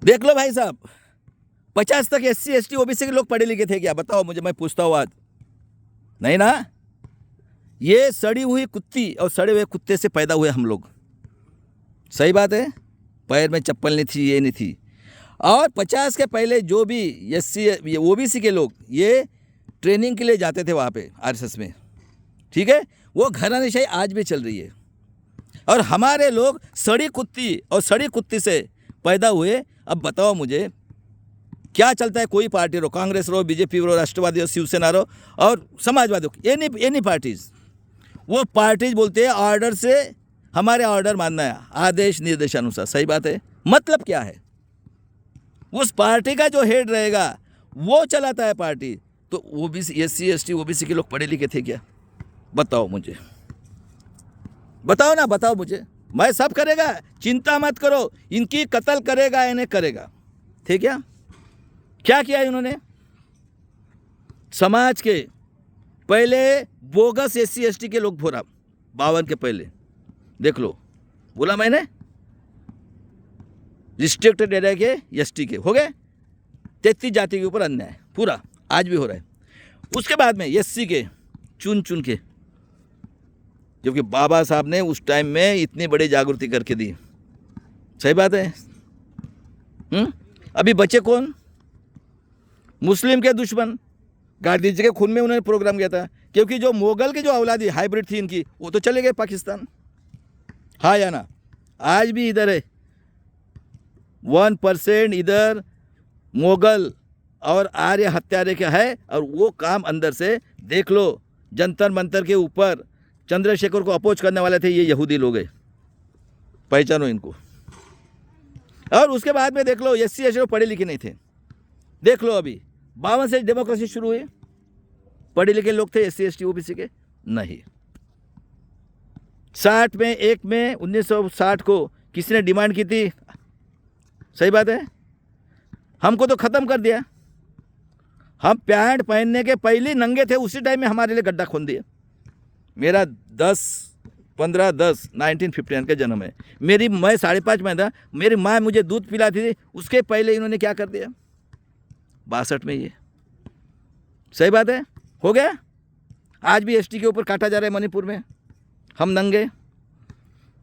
देख लो भाई साहब, 50 तक SC ST OBC के लोग पढ़े लिखे थे क्या? बताओ मुझे, मैं पूछता हूँ आज। नहीं ना? ये सड़ी हुई कुत्ती और सड़े हुए कुत्ते से पैदा हुए हम लोग। सही बात है, पैर में चप्पल नहीं थी, ये नहीं थी। और 50 के पहले जो भी SC OBC के लोग ये ट्रेनिंग के लिए जाते थे वहाँ पे RSS में, ठीक है, वो घरानेशाही आज भी चल रही है। और हमारे लोग सड़ी कुत्ती और सड़ी कुत्ती से पैदा हुए। अब बताओ मुझे, क्या चलता है? कोई पार्टी रहो, कांग्रेस रहो, BJP रहो, राष्ट्रवादी रहो, शिवसेना रहो और समाजवादी रहो, एनी पार्टीज, वो पार्टीज बोलते हैं ऑर्डर से, हमारे ऑर्डर मानना है, आदेश निर्देशानुसार। सही बात है। मतलब क्या है? उस पार्टी का जो हेड रहेगा वो चलाता है पार्टी। तो OBC SC ST OBC के लोग पढ़े लिखे थे क्या? बताओ मुझे, बताओ ना, बताओ मुझे। मैं सब करेगा, चिंता मत करो, इनकी कत्ल करेगा, इन्हें करेगा। ठीक है? क्या किया इन्होंने? समाज के पहले बोगस SC ST के लोग भोरा 52 के पहले, देख लो, बोला मैंने, रिस्ट्रिक्टेड एरिया के ST के हो गए, 33 जाति के ऊपर अन्याय पूरा, आज भी हो रहा है। उसके बाद में SC के चुन चुन के, जबकि बाबा साहब ने उस टाइम में इतनी बड़ी जागृति करके दी। सही बात है। अभी बचे कौन? मुस्लिम के दुश्मन। गांधी जी के खून में उन्होंने प्रोग्राम किया था, क्योंकि जो मुगल की जो औलादी हाइब्रिड थी इनकी, वो तो चले गए पाकिस्तान। हाँ या ना? आज भी इधर है 1% इधर मुगल और आर्य हत्यारे का है, और वो काम अंदर से देख लो। जंतर मंतर के ऊपर चंद्रशेखर को अपोज करने वाले थे ये यहूदी लोग हैं, पहचानो इनको। और उसके बाद में देख लो SC ST पढ़े लिखे नहीं थे। देख लो अभी 52 से डेमोक्रेसी शुरू हुई, पढ़े लिखे लोग थे SC ST OBC के? नहीं। 60 में 1960 को किसने डिमांड की थी? सही बात है, हमको तो खत्म कर दिया। हम पैंट पहनने के पहले नंगे थे, उसी टाइम में हमारे लिए गड्ढा खोद दिया। मेरा 1959 का जन्म है। मैं 5.5 में था, मेरी माँ मुझे दूध पिलाती थी, उसके पहले इन्होंने क्या कर दिया 62 में ये। सही बात है, हो गया। आज भी ST के ऊपर काटा जा रहा है मणिपुर में, हम नंगे।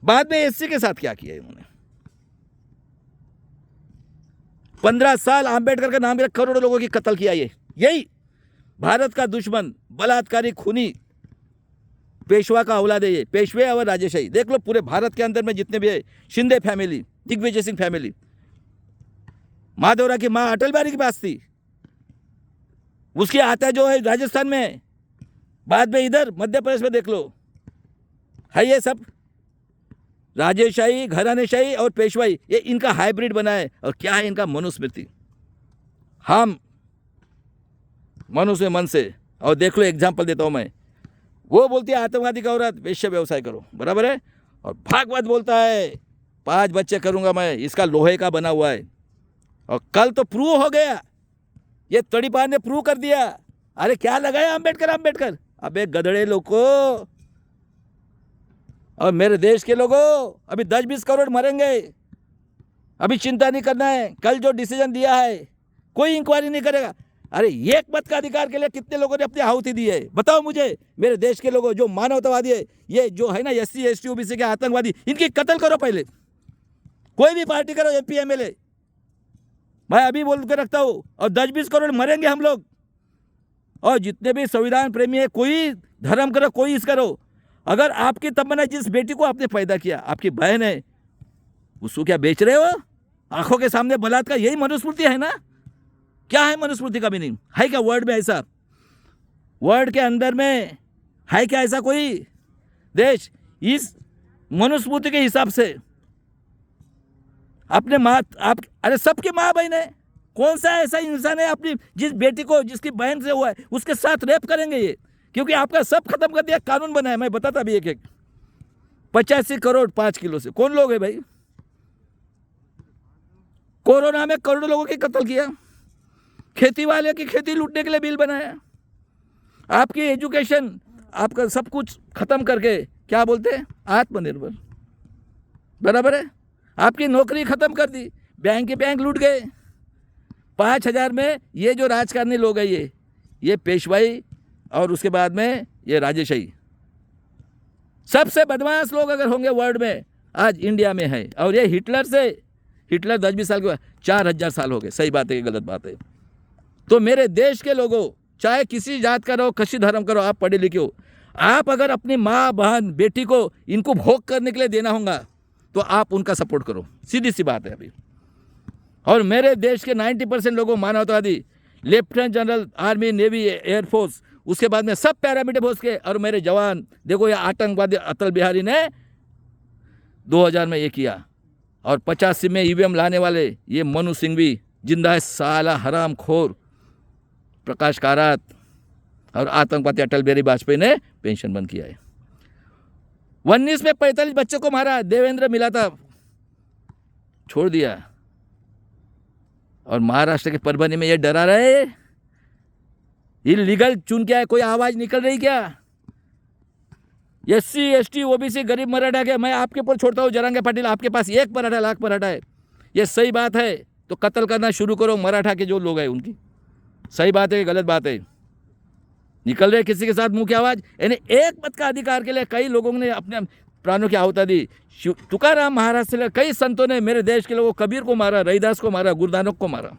बाद में SC के साथ क्या किया इन्होंने? 15 साल आंबेडकर का नाम रख करोड़ों लोगों की कत्ल किया। यही भारत का दुश्मन, बलात्कारी, खूनी पेशवा का औलाद है ये, पेशवे और राजेशाही। देख लो पूरे भारत के अंदर में जितने भी है, शिंदे फैमिली, दिग्विजय सिंह फैमिली, माधवराव की माँ अटल बिहारी के पास थी, उसकी आता जो है राजस्थान में, बाद में इधर मध्य प्रदेश में देख लो है। ये सब राजेशाही, घरानेशाही और पेशवाई, ये इनका हाइब्रिड बना है। और क्या है इनका? मनुस्मृति। हम मनुष्य मन से, और देख लो एग्जाम्पल देता हूं मैं, वो बोलती है आतंकवादी का औरत वेश्या व्यवसाय करो, बराबर है। और भागवत बोलता है 5 बच्चे करूंगा मैं, इसका लोहे का बना हुआ है। और कल तो प्रूव हो गया, ये तड़ीपार ने प्रूव कर दिया। अरे क्या लगाया अंबेडकर। अबे गधड़े लोगों और मेरे देश के लोगों, अभी 10-20 करोड़ मरेंगे, अभी चिंता नहीं करना है। कल जो डिसीजन दिया है कोई इंक्वायरी नहीं करेगा। अरे एक मत का अधिकार के लिए कितने लोगों ने अपनी आहुति दी है? बताओ मुझे, मेरे देश के लोगों, जो मानवतावादी है, ये जो है ना SC ST OBC के आतंकवादी, इनकी कत्ल करो पहले। कोई भी पार्टी करो, MP MLA, मैं अभी बोल के रखता हूं। और 10-20 करोड़ मरेंगे हम लोग। और जितने भी संविधान प्रेमी है, कोई धर्म करो, कोई इस करो, अगर आपकी तमन्ना, जिस बेटी को आपने पैदा किया, आपकी बहन है, उसको क्या बेच रहे हो? आंखों के सामने बलात्कार, यही मनुस्मृति है ना? क्या है मनुस्मृति का मीनिंग? है क्या वर्ड में ऐसा? वर्ड के अंदर में है क्या ऐसा कोई देश? इस मनुस्मृति के हिसाब से अपने माँ, आप, अरे सबकी माँ बहन है, कौन सा ऐसा इंसान है अपनी जिस बेटी को, जिसकी बहन से हुआ है, उसके साथ रेप करेंगे ये? क्योंकि आपका सब खत्म कर दिया, कानून बनाया। मैं बताता भी एक 85 करोड़ 5 किलो से कौन लोग है भाई? कोरोना में करोड़ों लोगों की कत्ल किया, खेती वाले की खेती लूटने के लिए बिल बनाया, आपकी एजुकेशन, आपका सब कुछ खत्म करके क्या बोलते हैं? आत्मनिर्भर, बराबर है। आपकी नौकरी खत्म कर दी, बैंक के बैंक लूट गए 5,000 में। ये जो राजकारणी लोग हैं ये पेशवाई और उसके बाद में ये राजेशाही, सबसे बदमाश लोग अगर होंगे वर्ल्ड में आज इंडिया में है। और ये हिटलर 10-20 साल के बाद 4,000 साल हो गए। सही बात है कि गलत बात है? तो मेरे देश के लोगों, चाहे किसी जात का रहो, किसी धर्म का रहो, आप पढ़े लिखे हो, आप अगर अपनी माँ बहन बेटी को इनको भोग करने के लिए देना होगा तो आप उनका सपोर्ट करो, सीधी सी बात है अभी। और मेरे देश के 90% लोगों मानवतावादी, lieutenant general army navy air force, उसके बाद में सब पैरामिलिट्री फोर्स के, और मेरे जवान देखो, ये आतंकवादी अटल बिहारी ने 2000 में ये किया, और 85 में ईवीएम लाने वाले ये मनु सिंघवी जिंदा है, साला हराम खोर प्रकाश कारात, और आतंकवादी अटल बिहारी वाजपेयी ने पेंशन बंद किया है। 19 में 45 बच्चों को मारा, देवेंद्र मिला था, छोड़ दिया। और महाराष्ट्र के परभनी में ये डरा रहे, इलीगल चुन क्या है, कोई आवाज निकल रही क्या? SC ST OBC गरीब मराठा के मैं आपके ऊपर छोड़ता हूँ, जरांगे पाटिल आपके पास 1 मराठा लाख मराठा है, ये सही बात है तो कत्ल करना शुरू करो मराठा के जो लोग हैं उनकी। सही बात है, गलत बात है? निकल रहे किसी के साथ मुंह की आवाज, यानी एक मत का अधिकार के लिए कई लोगों ने अपने प्राणों की आहुति दी। तुकाराम महाराज से कई संतों ने मेरे देश के लोगों, कबीर को मारा, रविदास को मारा, गुरुनानक को मारा।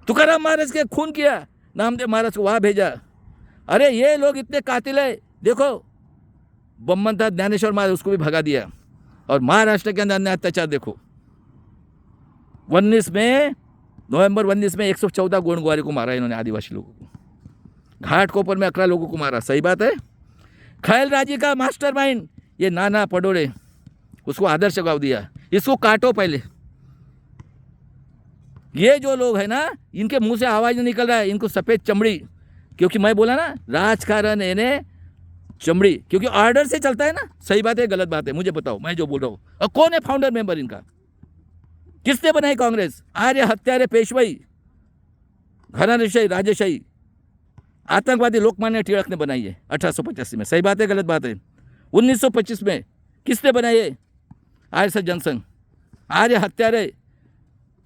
तुकाराम महाराज के खून किया, नामदेव महाराज को वहां भेजा। अरे ये लोग इतने कातिल है, देखो बम्मन था ज्ञानेश्वर महाराज, उसको भी भगा दिया। और महाराष्ट्र के अंदर अत्याचार देखो, 19 में नवंबर 19 में 114 गोंडवारी को मारा इन्होंने, आदिवासी लोगों को। घाटकोपर में 11 लोगों को मारा। सही बात है? खैल राजी का मास्टरमाइंड ये नाना पडोले, उसको आदर्श गाँव दिया, इसको काटो पहले। ये जो लोग है ना, इनके मुंह से आवाज नहीं निकल रहा है, इनको सफेद चमड़ी, क्योंकि मैं बोला ना राजकारण इन्हें चमड़ी, क्योंकि ऑर्डर से चलता है ना। सही बात है, गलत बात है? मुझे बताओ, मैं जो बोल रहा हूँ। और कौन है फाउंडर मेंबर इनका? किसने बनाई कांग्रेस? आर्य हत्यारे पेशवाई, घरानेशाही, राजेशाही, आतंकवादी लोकमान्य टिळक ने बनाई है 1885 में। सही बात है, गलत बात है? 1925 में किसने बनाई है? आर्य जनसंघ। आर्य हत्यारे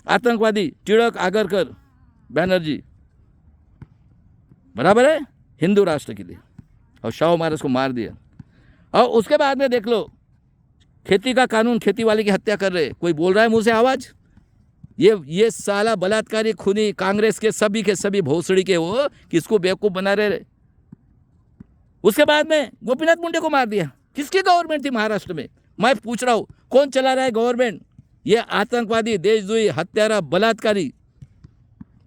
आतंकवादी टिळक, आगरकर, बैनर्जी, बराबर है? हिंदू राष्ट्र के लिए। और शाह महाराज को मार दिया। और उसके बाद में देख लो, खेती का कानून, खेती वाले की हत्या कर रहे, कोई बोल रहा है मुंह से आवाज? ये साला बलात्कारी खूनी कांग्रेस के सभी भोसड़ी के वो किसको बेवकूफ बना रहे। उसके बाद में गोपीनाथ मुंडे को मार दिया। किसकी गवर्नमेंट थी महाराष्ट्र में? मैं पूछ रहा हूं, कौन चला रहा है गवर्नमेंट? ये आतंकवादी, देशद्रोही, हत्यारा, बलात्कारी,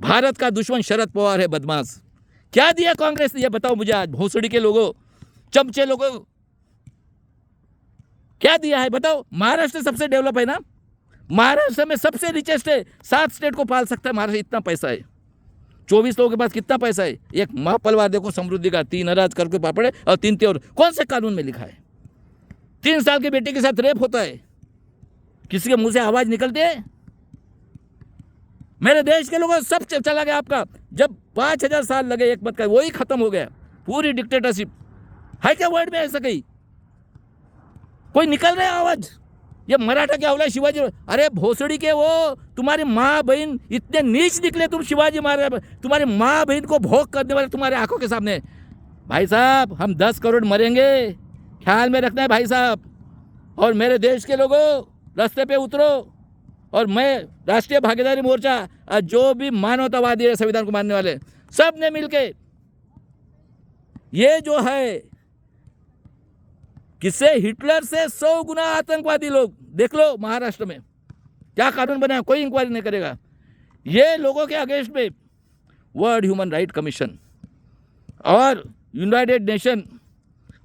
भारत का दुश्मन शरद पवार है, बदमाश। क्या दिया कांग्रेस ने? ये बताओ मुझे आज, भोसड़ी के लोगों, चमचे लोगों, क्या दिया है बताओ? महाराष्ट्र सबसे डेवलप है ना, महाराष्ट्र में सबसे रिचेस्ट है, 7 स्टेट को पाल सकता है महाराष्ट्र, इतना पैसा है। 24 लोगों के पास कितना पैसा है? एक महापलवार देखो समृद्धि का, 3 अनाज करके पापड़े और 3 त्योर। कौन से कानून में लिखा है? 3 साल के बेटे के साथ रेप होता है, किसी के मुंह से आवाज निकलती है? मेरे देश के लोगों सब चला गया आपका। जब 5000 साल लगे एक मत का, वही खत्म हो गया, पूरी डिक्टेटरशिप है क्या वर्ल्ड में ऐसा कहीं? कोई निकल रहा है आवाज? ये मराठा क्या औलाद शिवाजी? अरे भोसड़ी के वो तुम्हारी माँ बहन इतने नीच निकले, तुम शिवाजी महाराज, तुम्हारी माँ बहन को भोग करने वाले तुम्हारे आंखों के सामने। भाई साहब, हम 10 करोड़ मरेंगे, ख्याल में रखना है भाई साहब। और मेरे देश के लोगों, रास्ते पे उतरो। और मैं राष्ट्रीय भागीदारी मोर्चा, जो भी मानवतावादी है, संविधान को मानने वाले, सब ने मिलके ये जो है, किससे? हिटलर से 100 गुना आतंकवादी लोग। देख लो महाराष्ट्र में क्या कानून बनाया, कोई इंक्वायरी नहीं करेगा। ये लोगों के अगेंस्ट में वर्ल्ड ह्यूमन राइट कमीशन और यूनाइटेड नेशन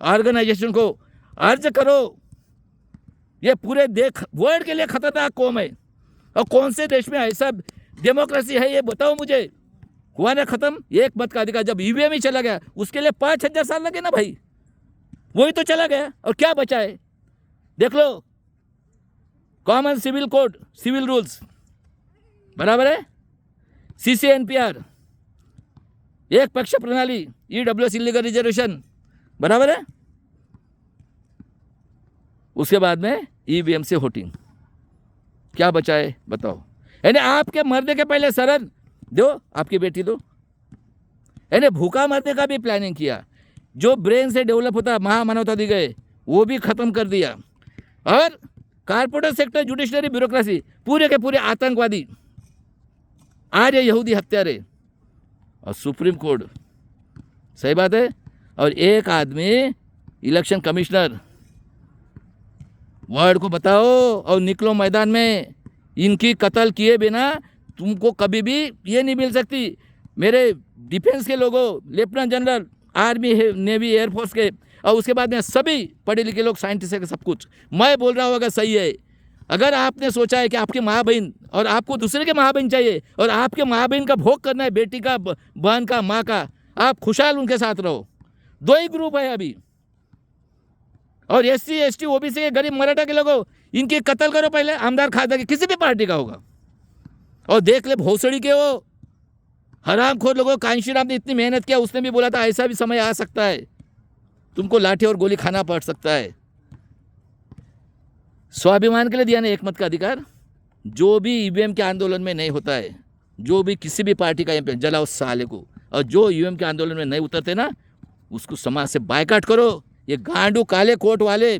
ऑर्गेनाइजेशन को अर्ज करो। ये पूरे वर्ल्ड के लिए खतरनाक कौम है। और कौन से देश में ऐसा डेमोक्रेसी है ये बताओ मुझे? हुआ ना खत्म एक मत का अधिकार। जब ईवीएम ही चला गया, उसके लिए 5000 साल लगे ना भाई, वही तो चला गया। और क्या बचा है? देख लो, common civil code, civil rules, बराबर है? CCNPR, एक पक्ष प्रणाली, EWS, इलीगल रिजर्वेशन, बराबर है? उसके बाद में ईवीएम से वोटिंग, क्या बचा है बताओ? यानी आपके मरने के पहले शरण दो, आपकी बेटी दो। यानी भूखा मरने का भी प्लानिंग किया। जो ब्रेन से डेवलप होता महामानवता दी गए वो भी खत्म कर दिया। और कारपोरेट सेक्टर, जुडिशरी, ब्यूरोक्रेसी, पूरे के पूरे आतंकवादी, आज यहूदी हत्यारे, और सुप्रीम कोर्ट। सही बात है। और एक आदमी इलेक्शन कमिश्नर। वर्ल्ड को बताओ और निकलो मैदान में। इनकी कत्ल किए बिना तुमको कभी भी ये नहीं मिल सकती। मेरे डिफेंस के लोगों, lieutenant general, army, navy, air force के, और उसके बाद में सभी पढ़े लिखे लोग, साइंटिस्ट है, सब कुछ मैं बोल रहा हूँ अगर सही है। अगर आपने सोचा है कि आपकी माँ बहन और आपको दूसरे के माँ बहन चाहिए और आपके माँ बहन का भोग करना है, बेटी का, बहन का, माँ का, आप खुशहाल उनके साथ रहो। दो ही ग्रुप है अभी। और SC ST OBC के गरीब मराठा के लोगों, इनकी कत्ल करो पहले, आमदार खासदार की, किसी भी पार्टी का होगा। और देख ले भोसड़ी के वो हरामखोर लोगों, कांशीराम ने इतनी मेहनत किया, उसने भी बोला था ऐसा भी समय आ सकता है, तुमको लाठी और गोली खाना पड़ सकता है। स्वाभिमान के लिए दिया ना एकमत का अधिकार। जो भी EVM के आंदोलन में नहीं होता है, जो भी किसी भी पार्टी का MP, जलाओ साले को। और जो EVM के आंदोलन में नहीं उतरते ना, उसको समाज से बायकाट करो। ये गांडू काले कोट वाले,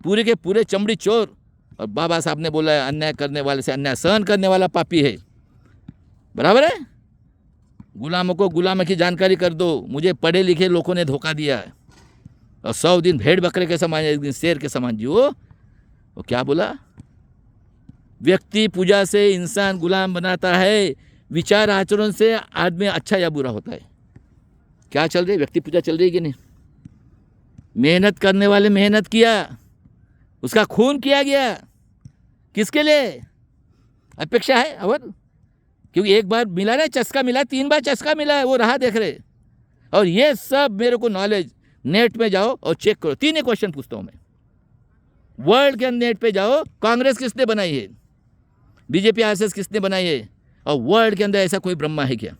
पूरे के पूरे चमड़ी चोर। और बाबा साहब ने बोला है अन्याय करने वाले से अन्याय सहन करने वाला पापी है। बराबर है। गुलामों को गुलाम की जानकारी कर दो। मुझे पढ़े लिखे लोगों ने धोखा दिया है। और 100 दिन भेड़ बकरे के समान, एक दिन शेर के समान जियो। वो क्या बोला? व्यक्ति पूजा से इंसान गुलाम बनाता है, विचार आचरण से आदमी अच्छा या बुरा होता है। क्या चल रही है? व्यक्ति पूजा चल रही है कि नहीं? मेहनत करने वाले मेहनत किया, उसका खून किया गया, किसके लिए? अपेक्षा है। और क्योंकि एक बार मिला ना चस्का मिला, 3 बार चस्का मिला है, वो रहा देख रहे। और ये सब मेरे को नॉलेज, नेट में जाओ और चेक करो। 3 ही क्वेश्चन पूछता हूँ मैं। वर्ल्ड के नेट पे जाओ, कांग्रेस किसने बनाई है, BJP RSS किसने बनाई है, और वर्ल्ड के अंदर ऐसा कोई ब्रह्मा है क्या?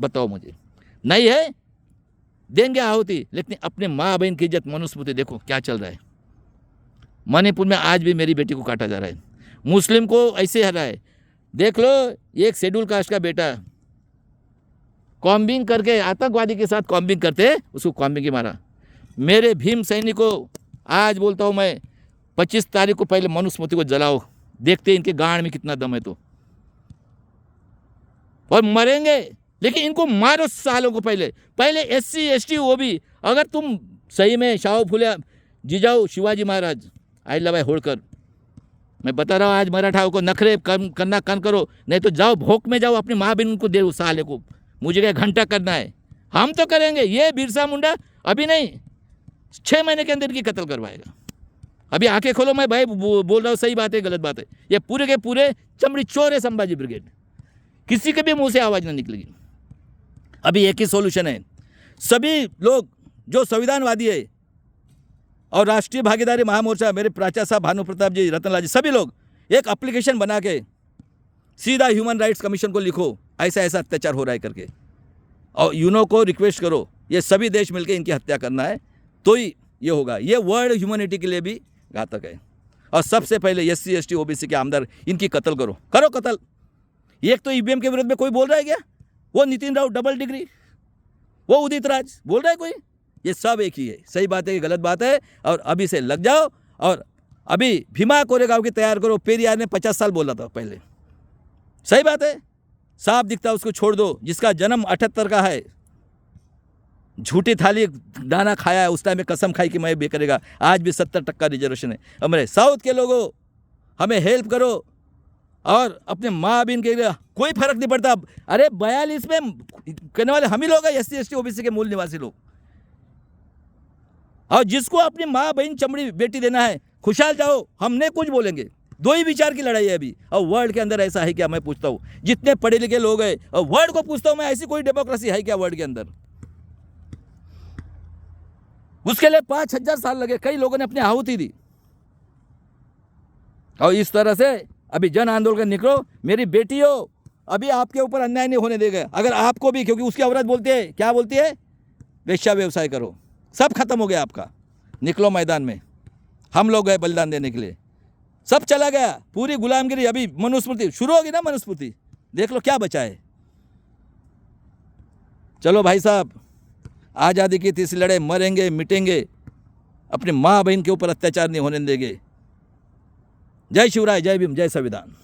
बताओ मुझे। नहीं है, देंगे आहुति, लेकिन अपने माँ बहन की इज्जत, मनुस्मृति देखो क्या चल रहा है। मणिपुर में आज भी मेरी बेटी को काटा जा रहा है, मुस्लिम को ऐसे हरा है। देख लो, एक शेड्यूल कास्ट का बेटा कॉम्बिंग करके, आतंकवादी के साथ कॉम्बिंग करते, उसको कॉम्बिंग ही मारा। मेरे भीम सैनिकों, आज बोलता हूँ मैं, 25 तारीख को पहले मनुस्मृति को जलाओ, देखते इनके गांड में कितना दम है तो। और मरेंगे, लेकिन इनको मारो सालों को पहले। SC ST OB, अगर तुम सही में शाहू फुले जिजाऊ शिवाजी महाराज, आई लव होड़कर, मैं बता रहा हूँ आज मराठाओं को नखरे कम करना कम करो, नहीं तो जाओ भोक में जाओ, अपनी माँ बहन उनको दे उस साले को। मुझे क्या घंटा करना है? हम तो करेंगे। ये बिरसा मुंडा अभी नहीं, 6 महीने के अंदर की कत्ल करवाएगा। अभी आंखें खोलो, मैं भाई बोल रहा हूँ, सही बात है गलत बात है। ये पूरे के पूरे चमड़ी चोर है संभाजी ब्रिगेड, किसी के भी मुंह से आवाज़ ना निकलेगी। अभी एक ही सॉल्यूशन है, सभी लोग जो संविधानवादी है और राष्ट्रीय भागीदारी महामोर्चा, मेरे प्राचार्य साहब भानु प्रताप जी, रतनलाल जी, सभी लोग एक एप्लीकेशन बना के सीधा ह्यूमन राइट्स कमीशन को लिखो, ऐसा ऐसा अत्याचार हो रहा है करके, और यूनो को रिक्वेस्ट करो, ये सभी देश मिलकर इनकी हत्या करना है, तो ही ये होगा। ये वर्ल्ड ह्यूमैनिटी के लिए भी घातक है। और सबसे पहले SC ST OBC के आमदार, इनकी कत्ल करो, करो कत्ल। एक तो EVM के विरुद्ध में कोई बोल रहा है क्या? वो नितिन राउत डबल डिग्री, वो उदित राज बोल रहा है कोई? ये सब एक ही है। सही बात है कि गलत बात है? और अभी से लग जाओ। और अभी भीमा कोरेगांव की तैयार करो। पेरियार ने 50 साल बोला था पहले, सही बात है। साफ दिखता है उसको छोड़ दो। जिसका जन्म 78 का है, झूठी थाली दाना खाया है, उस टाइम में कसम खाई कि मैं भी करेगा। आज भी 70% रिजर्वेशन है। हमारे साउथ के लोगों, हमें हेल्प करो। और अपने माँ बहन के लिए कोई फर्क नहीं पड़ता। अरे 42 में करने वाले हम ही लोग हैं, SC ST OBC के मूल निवासी लोग। और जिसको अपनी माँ बहन चमड़ी बेटी देना है, खुशहाल जाओ, हम नहीं कुछ बोलेंगे। 2 ही विचार की लड़ाई है अभी। और वर्ल्ड के अंदर ऐसा है क्या? मैं पूछता हूँ, जितने पढ़े लिखे लोग हैं, और वर्ल्ड को पूछता हूँ मैं, ऐसी कोई डेमोक्रेसी है क्या वर्ल्ड के अंदर? उसके लिए 5000 साल लगे, कई लोगों ने अपनी आहुति दी। और इस तरह से अभी जन आंदोलन निकलो। मेरी बेटी हो, अभी आपके ऊपर अन्याय नहीं होने देगा। अगर आपको भी, क्योंकि उसकी औरत बोलती है, क्या बोलती है? वेश्या व्यवसाय करो, सब खत्म हो गया आपका। निकलो मैदान में, हम लोग गए बलिदान देने के लिए। सब चला गया, पूरी गुलामगिरी। अभी मनुस्मृति शुरू होगी ना, मनुस्मृति देख लो क्या बचा है। चलो भाई साहब, आज़ादी की तीसरी लड़ाई, मरेंगे मिटेंगे, अपनी माँ बहन के ऊपर अत्याचार नहीं होने देंगे। जय शिवराय, जय भीम, जय संविधान।